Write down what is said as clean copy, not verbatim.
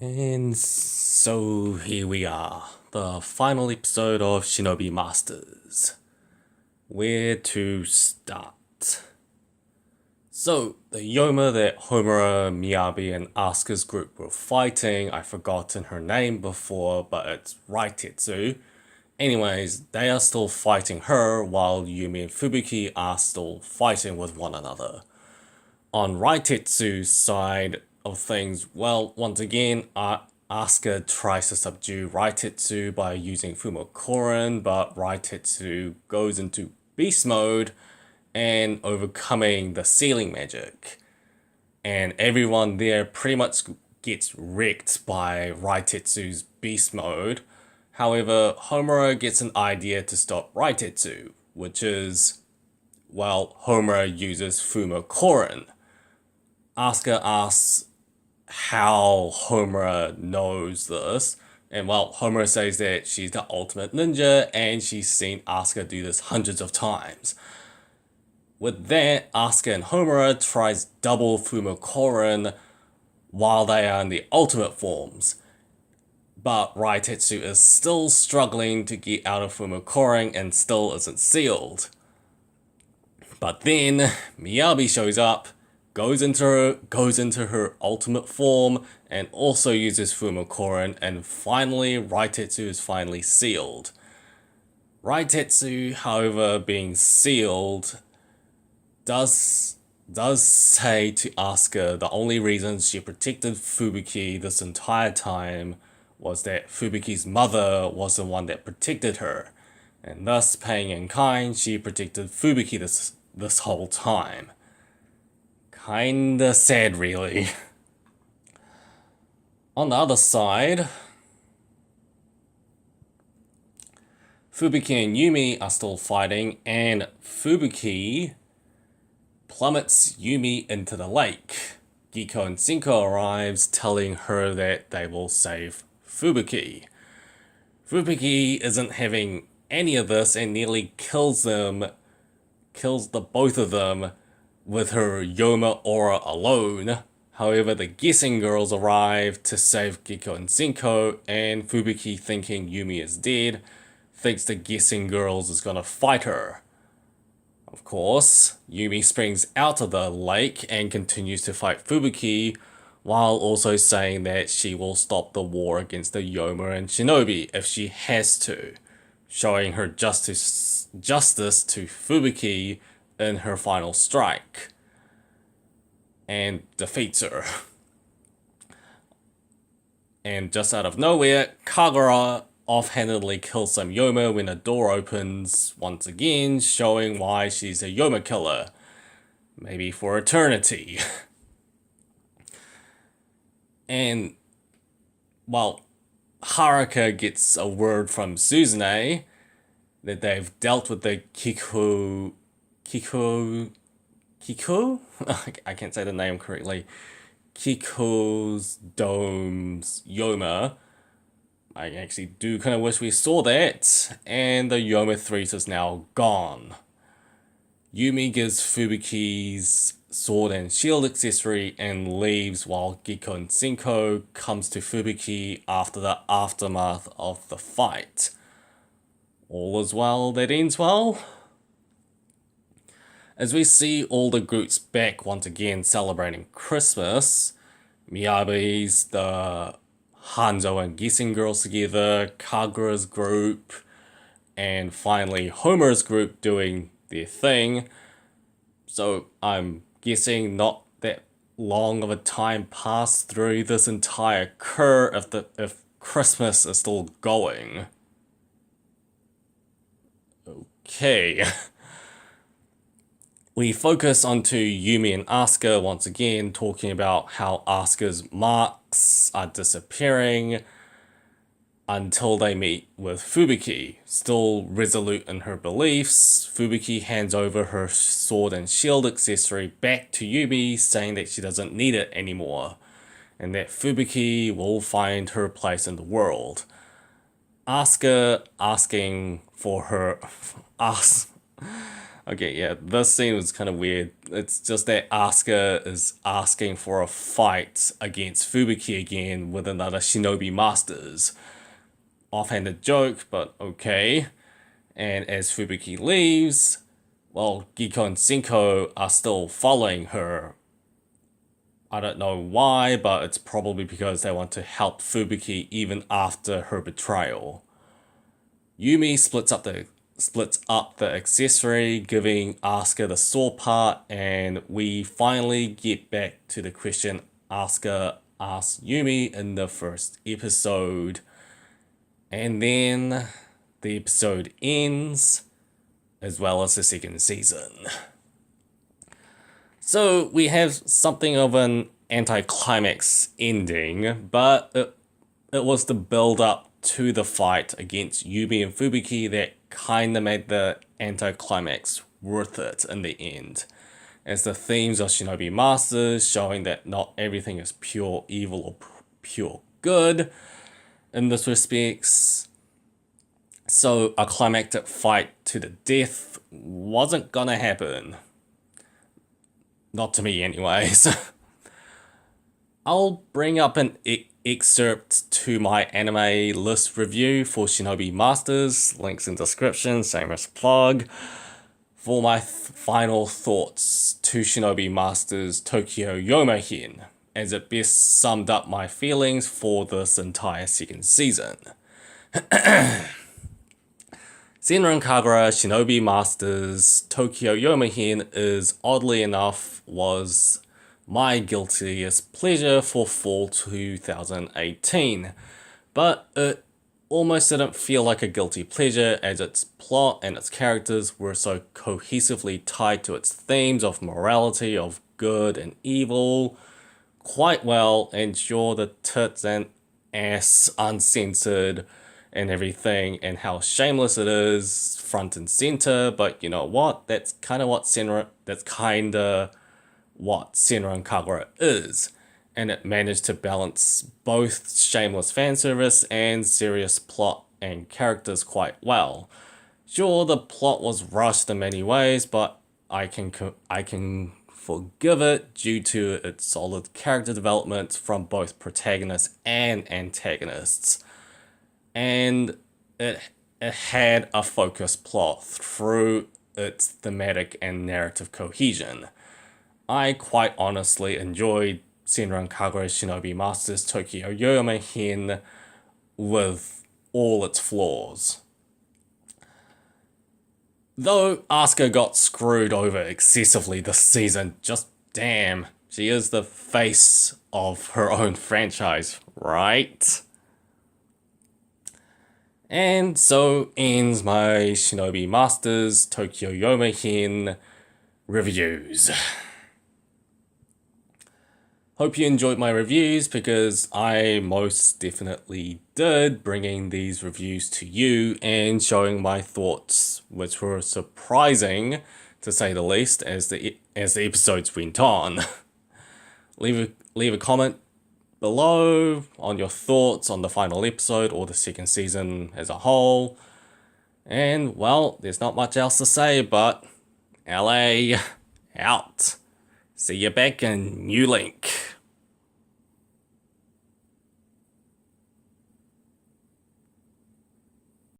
And so here we are, the final episode of Shinobi Masters. Where to start? So, the Youma that Homura, Miyabi, and Asuka's group were fighting, I've forgotten her name before, but it's Raitetsu. Anyways, they are still fighting her while Yumi and Fubuki are still fighting with one another. On Raitetsu's side of things, well, once again, Asuka tries to subdue Raitetsu by using Fumokoren, but Raitetsu goes into beast mode and overcoming the sealing magic. And everyone there pretty much gets wrecked by Raitetsu's beast mode. However, Homura gets an idea to stop Raitetsu, which is, well, Homura uses Fumokoren. Asuka asks how Homura knows this, and well, Homura says that she's the ultimate ninja and she's seen Asuka do this hundreds of times. With that, Asuka and Homura tries double Fumokoren while they are in the ultimate forms. But Raitetsu is still struggling to get out of Fumokoren and still isn't sealed. But then, Miyabi shows up, goes into her ultimate form, and also uses Fumokoren, and finally, Raitetsu is finally sealed. Raitetsu, however, being sealed, does say to Asuka the only reason she protected Fubuki this entire time was that Fubuki's mother was the one that protected her, and thus, paying in kind, she protected Fubuki this whole time. Kinda sad, really. On the other side, Fubuki and Yumi are still fighting, and Fubuki plummets Yumi into the lake. Giko and Senko arrives, telling her that they will save Fubuki. Fubuki isn't having any of this and nearly kills the both of them with her Youma aura alone. However, the guessing girls arrive to save Giko and Senko, and Fubuki, thinking Yumi is dead, thinks the guessing girls is gonna fight her. Of course, Yumi springs out of the lake and continues to fight Fubuki, while also saying that she will stop the war against the Youma and Shinobi if she has to, showing her justice to Fubuki in her final strike, and defeats her. And just out of nowhere, Kagura offhandedly kills some Youma when a door opens once again, showing why she's a Youma killer. Maybe for eternity. And, well, Haruka gets a word from Suzune that they've dealt with the Kiko? I can't say the name correctly. Kiko's Dome's Youma. I actually do kind of wish we saw that. And the Youma Threat is now gone. Yumi gives Fubuki's sword and shield accessory and leaves, while Giko and Senko comes to Fubuki after the aftermath of the fight. All is well that ends well. As we see all the groups back once again celebrating Christmas, Miyabi's, the Hanzo and Guessing girls together, Kagura's group, and finally Homura's group doing their thing. So I'm guessing not that long of a time passed through this entire curve if Christmas is still going. Okay. We focus onto Yumi and Asuka once again, talking about how Asuka's marks are disappearing until they meet with Fubuki. Still resolute in her beliefs, Fubuki hands over her sword and shield accessory back to Yumi, saying that she doesn't need it anymore, and that Fubuki will find her place in the world. Asuka asking for her... Okay, yeah, this scene was kind of weird. It's just that Asuka is asking for a fight against Fubuki again with another Shinobi Masters. Offhanded joke, but okay. And as Fubuki leaves, well, Giko and Senko are still following her. I don't know why, but it's probably because they want to help Fubuki even after her betrayal. Yumi splits up the accessory, giving Asuka the sword part, and we finally get back to the question Asuka asked Yumi in the first episode. And then the episode ends, as well as the second season. So we have something of an anticlimax ending, but it was the build up to the fight against Yumi and Fubuki that kinda made the anticlimax worth it in the end. As the themes of Shinobi Masters showing that not everything is pure evil or pure good in this respects. So a climactic fight to the death wasn't gonna happen. Not to me anyways. I'll bring up an excerpt to my anime list review for Shinobi Masters, links in description, same as plug, for my final thoughts to Shinobi Masters Tokyo Youma-hen, as it best summed up my feelings for this entire second season. Senran Kagura Shinobi Masters Tokyo Youma-hen is, oddly enough, was my guiltiest pleasure for fall 2018, but it almost didn't feel like a guilty pleasure as its plot and its characters were so cohesively tied to its themes of morality, of good and evil, quite well, and sure, the tits and ass uncensored and everything, and how shameless it is front and center, but you know what? That's kind of what Senran Kagura is, and it managed to balance both shameless fan service and serious plot and characters quite well. Sure, the plot was rushed in many ways, but I can forgive it due to its solid character development from both protagonists and antagonists. And it had a focused plot through its thematic and narrative cohesion. I quite honestly enjoyed Senran Kagura Shinobi Masters Tokyo Youma-hen with all its flaws. Though Asuka got screwed over excessively this season, just damn, she is the face of her own franchise, right? And so ends my Shinobi Masters Tokyo Youma-hen reviews. Hope you enjoyed my reviews, because I most definitely did, bringing these reviews to you and showing my thoughts, which were surprising to say the least as the episodes went on. Leave a comment below on your thoughts on the final episode or the second season as a whole. And well, there's not much else to say, but LA out. See you back in New Link.